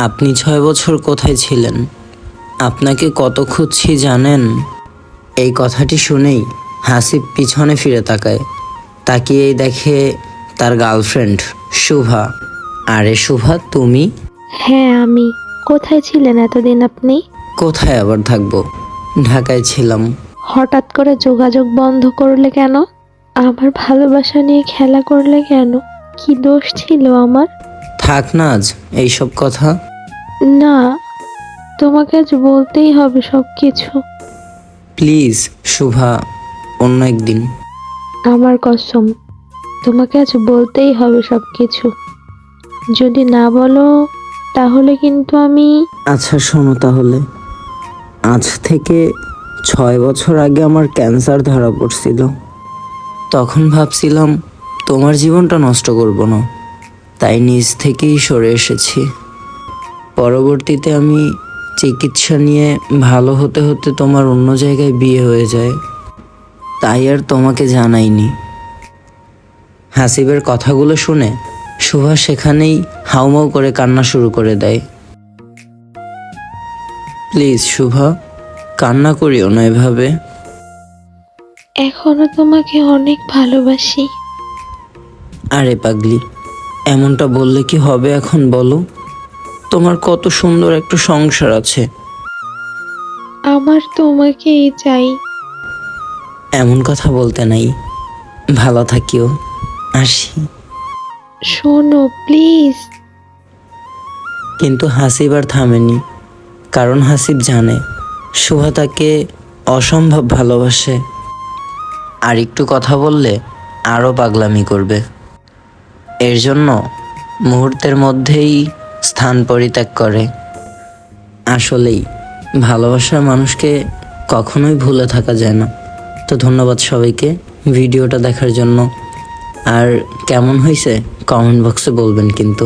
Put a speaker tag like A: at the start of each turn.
A: আপনি 6 বছর কোথায় ছিলেন? আপনাকে কত খুঁজছি জানেন? এই কথাটি শুনেই হাসিব পিছনে ফিরে তাকায়। তাকিয়েই দেখে তার গার্লফ্রেন্ড শুভা। আরে শুভা, তুমি?
B: হ্যাঁ আমি। কোথায় ছিলেন এতদিন আপনি?
A: কোথায় আবার থাকবো, ঢাকায় ছিলাম।
B: হঠাৎ করে যোগাযোগ বন্ধ করলে কেন? আমার ভালোবাসা নিয়ে খেলা করলে কেন? কি দোষ ছিল আমার?
A: থাক না আজ এইসব কথা।
B: না, তোমাকে আজ বলতেই হবে সব কিছু।
A: প্লিজ শুভা, অন্য একদিন।
B: আমার কসম, তোমাকে আজ বলতেই হবে সব কিছু। যদি না বলো তাহলে কিন্তু আমি।
A: আচ্ছা শোনো তাহলে, আজ থেকে 6 বছর আগে আমার ক্যান্সার ধরা পড়ছিল। তখন ভাবছিলাম তোমার জীবনটা নষ্ট করব না, তাই নিজ থেকেই সরে এসেছি। পরবর্তীতে আমি চিকিৎসা নিয়ে ভালো হতে হতে তোমার অন্য জায়গায় বিয়ে হয়ে যায়, তাই আর তোমাকে জানাইনি। হাসিবের কথাগুলো শুনে সুভা সেখানেই হাউমাউ করে কান্না শুরু করে দেয়। প্লিজ শুভা, কান্না করিও না এভাবে।
B: এখনো তোমাকে অনেক ভালোবাসি।
A: আরে পাগলি, এমনটা বললে কি হবে এখন বলো? তোমার কত সুন্দর একটা সংসার আছে।
B: আমার তোমাকেই চাই।
A: এমন কথা বলতে নাই। ভালো থাকিও, আসি।
B: শোনো প্লিজ।
A: কিন্তু হাসিব আর থামেনি, কারণ হাসিব জানে শুভা তাকে অসম্ভব ভালোবাসে। আর একটু কথা বললে আরও পাগলামি করবে। এর জন্য মুহূর্তের মধ্যেই স্থান পরিত্যাগ করে। আসলেই ভালোবাসার মানুষকে কখনোই ভুলে থাকা যায় না। তো ধন্যবাদ সবাইকে ভিডিওটা দেখার জন্য। আর কেমন হয়েছে কমেন্ট বক্সে বলবেন কিন্তু।